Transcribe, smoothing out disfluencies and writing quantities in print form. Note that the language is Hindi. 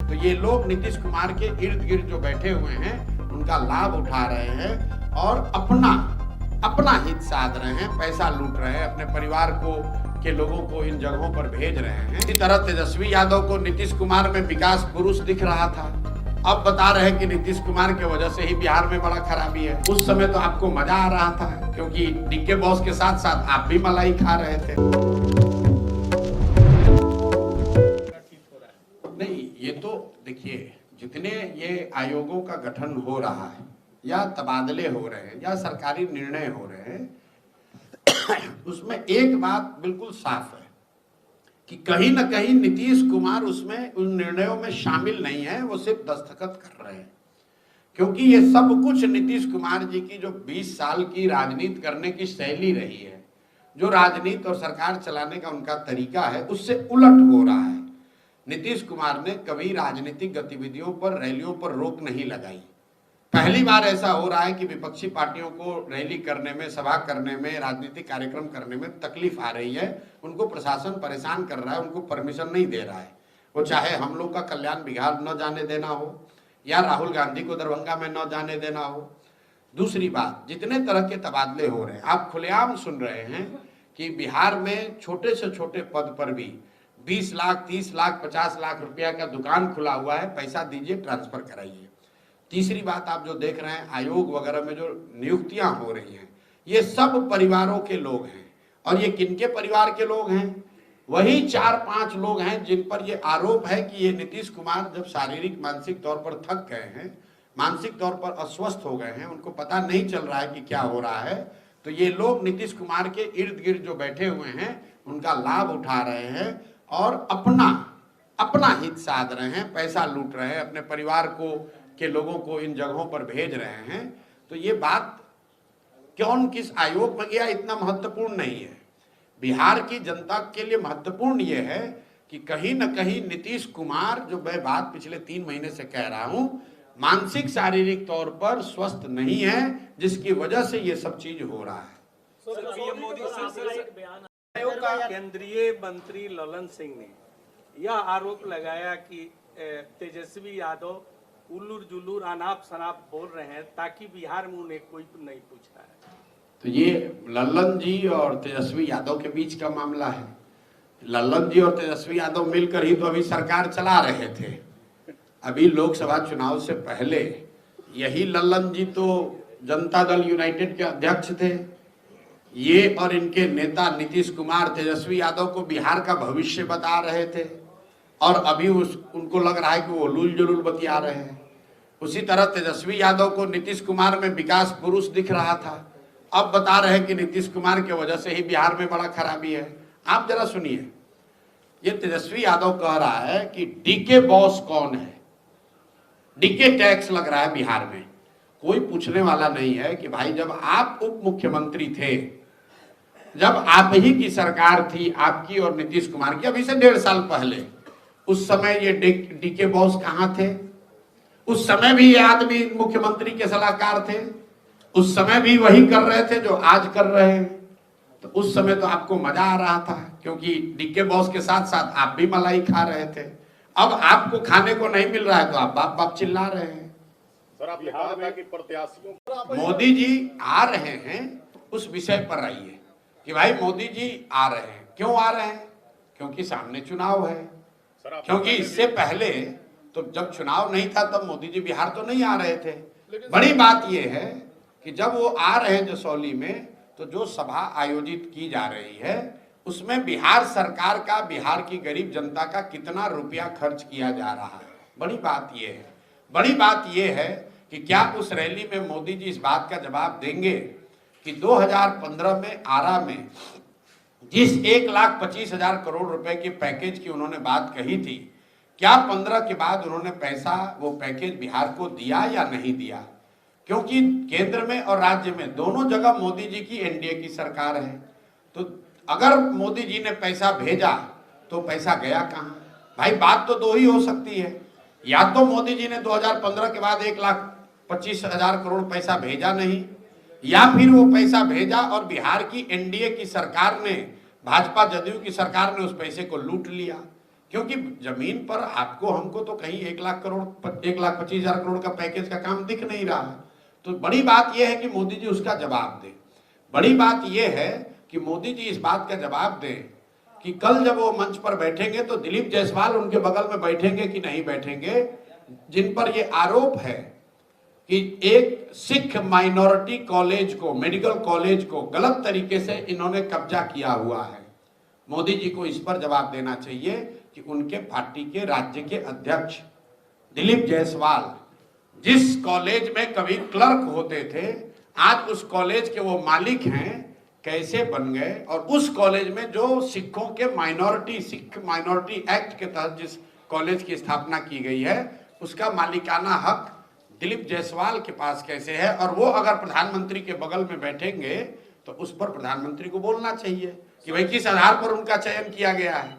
तो ये लोग नीतीश कुमार के इर्द गिर्द जो बैठे हुए हैं उनका लाभ उठा रहे हैं और अपना हित साध रहे हैं, पैसा लूट रहे हैं, अपने परिवार के लोगों को इन जगहों पर भेज रहे हैं। इसी तरह तेजस्वी यादव को नीतीश कुमार में विकास पुरुष दिख रहा था, अब बता रहे हैं कि नीतीश कुमार की वजह से ही बिहार में बड़ा खराबी है। उस समय तो आपको मजा आ रहा था क्योंकि डीके बॉस के साथ साथ आप भी मलाई खा रहे थे। नहीं, ये तो देखिए, जितने ये आयोगों का गठन हो रहा है या तबादले हो रहे हैं या सरकारी निर्णय हो रहे हैं, उसमें एक बात बिल्कुल साफ है कि कहीं ना कहीं नीतीश कुमार उसमें उन निर्णयों में शामिल नहीं है, वो सिर्फ दस्तखत कर रहे हैं। क्योंकि ये सब कुछ नीतीश कुमार जी की जो 20 साल की राजनीति करने की शैली रही है, जो राजनीति और सरकार चलाने का उनका तरीका है, उससे उलट हो रहा है। नीतीश कुमार ने कभी राजनीतिक गतिविधियों पर, रैलियों पर रोक नहीं लगाई। पहली बार ऐसा हो रहा है कि विपक्षी पार्टियों को रैली करने में, सभा करने में, राजनीतिक कार्यक्रम करने में तकलीफ आ रही है, उनको प्रशासन परेशान कर रहा है, उनको परमिशन नहीं दे रहा है। वो चाहे हम लोग का कल्याण बिहार न जाने देना हो या राहुल गांधी को दरभंगा में न जाने देना हो। दूसरी बात, जितने तरह के तबादले हो रहे हैं, आप खुलेआम सुन रहे हैं कि बिहार में छोटे से छोटे पद पर भी 20 लाख, 30 लाख, 50 लाख रुपया का दुकान खुला हुआ है, पैसा दीजिए, ट्रांसफर कराइए। तीसरी बात, आप जो देख रहे हैं आयोग वगैरह में जो नियुक्तियां हो रही हैं, ये सब परिवारों के लोग हैं। और ये किनके परिवार के लोग हैं? वही 4-5 लोग हैं जिन पर ये आरोप है कि ये नीतीश कुमार जब शारीरिक मानसिक तौर पर थक गए हैं, मानसिक तौर पर अस्वस्थ हो गए हैं, उनको पता नहीं चल रहा है कि क्या हो रहा है, तो ये लोग नीतीश कुमार के इर्द गिर्द जो बैठे हुए हैं उनका लाभ उठा रहे हैं और अपना हित साध रहे हैं, पैसा लूट रहे हैं, अपने परिवार के लोगों को इन जगहों पर भेज रहे हैं। तो ये बात कौन किस आयोग में गया इतना महत्वपूर्ण नहीं है। बिहार की जनता के लिए महत्वपूर्ण ये है कि कहीं ना कहीं नीतीश कुमार, जो मैं बात पिछले 3 महीने से कह रहा हूं, मानसिक शारीरिक तौर पर स्वस्थ नहीं है, जिसकी वजह से ये सब चीज हो रहा है। केंद्रीय मंत्री ललन सिंह ने यह आरोप लगाया कि तेजस्वी यादव उल्लूर जुल्लूर अनाप शनाप बोल रहे हैं ताकि बिहार में उन्हें कोई नहीं पूछा है। तो ये लल्लन जी और तेजस्वी यादव के बीच का मामला है। लल्लन जी और तेजस्वी यादव मिलकर ही तो अभी सरकार चला रहे थे। अभी लोकसभा चुनाव से पहले यही लल्लन जी तो जनता दल यूनाइटेड के अध्यक्ष थे। ये और इनके नेता नीतीश कुमार तेजस्वी यादव को बिहार का भविष्य बता रहे थे और अभी उनको लग रहा है कि वो उलूल जुलूल बतिया रहे हैं। उसी तरह तेजस्वी यादव को नीतीश कुमार में विकास पुरुष दिख रहा था, अब बता रहे हैं कि नीतीश कुमार की वजह से ही बिहार में बड़ा खराबी है। आप जरा सुनिए, ये तेजस्वी यादव कह रहा है कि डीके बॉस कौन है, डीके टैक्स लग रहा है बिहार में। कोई पूछने वाला नहीं है कि भाई जब आप उप मुख्यमंत्री थे, जब आप ही की सरकार थी, आपकी और नीतीश कुमार की, अभी से 1.5 साल पहले, उस समय ये डीके बॉस कहां थे? उस समय भी ये आदमी मुख्यमंत्री के सलाहकार थे, उस समय भी वही कर रहे थे जो आज कर रहे हैं। तो उस समय तो आपको मजा आ रहा था क्योंकि डीके बॉस के साथ साथ आप भी मलाई खा रहे थे। अब आपको खाने को नहीं मिल रहा है तो आप बाप बाप चिल्ला रहे हैं। सर, आपने कहा था कि प्रत्याशियों मोदी जी आ रहे हैं, उस विषय पर आइए कि भाई मोदी जी आ रहे हैं। क्यों आ रहे हैं? क्योंकि सामने चुनाव है। क्योंकि इससे पहले तो जब चुनाव नहीं था तब मोदी जी बिहार तो नहीं आ रहे थे। बड़ी बात यह है कि जब वो आ रहे हैं जसौली में, तो जो सभा आयोजित की जा रही है उसमें बिहार सरकार का, बिहार की गरीब जनता का कितना रुपया खर्च किया जा रहा है, बड़ी बात यह है। बड़ी बात यह है कि क्या उस रैली में मोदी जी इस बात का जवाब देंगे कि 2015 में आरा में जिस 1,25,000 करोड़ रुपए के पैकेज की उन्होंने बात कही थी, क्या 15 के बाद उन्होंने पैसा, वो पैकेज बिहार को दिया या नहीं दिया? क्योंकि केंद्र में और राज्य में दोनों जगह मोदी जी की एनडीए की सरकार है। तो अगर मोदी जी ने पैसा भेजा तो पैसा गया कहां? भाई बात तो दो ही हो सकती है, या तो मोदी जी ने 2015 के बाद 1,25,000 करोड़ पैसा भेजा नहीं, या फिर वो पैसा भेजा और बिहार की एनडीए की सरकार ने, भाजपा जदयू की सरकार ने उस पैसे को लूट लिया। क्योंकि जमीन पर आपको हमको तो कहीं 1,25,000 करोड़ का पैकेज का काम दिख नहीं रहा है। तो बड़ी बात यह है कि मोदी जी उसका जवाब दें। बड़ी बात यह है कि मोदी जी इस बात का जवाब दें कि कल जब वो मंच पर बैठेंगे तो दिलीप जायसवाल उनके बगल में बैठेंगे कि नहीं बैठेंगे, जिन पर ये आरोप है कि एक सिख माइनॉरिटी कॉलेज को, मेडिकल कॉलेज को गलत तरीके से इन्होंने कब्जा किया हुआ है। मोदी जी को इस पर जवाब देना चाहिए कि उनके पार्टी के राज्य के अध्यक्ष दिलीप जायसवाल जिस कॉलेज में कभी क्लर्क होते थे, आज उस कॉलेज के वो मालिक हैं, कैसे बन गए। और उस कॉलेज में जो सिखों के सिख माइनॉरिटी एक्ट के तहत जिस कॉलेज की स्थापना की गई है, उसका मालिकाना हक दिलीप जायसवाल के पास कैसे है। और वो अगर प्रधानमंत्री के बगल में बैठेंगे तो उस पर प्रधानमंत्री को बोलना चाहिए कि भाई किस आधार पर उनका चयन किया गया है।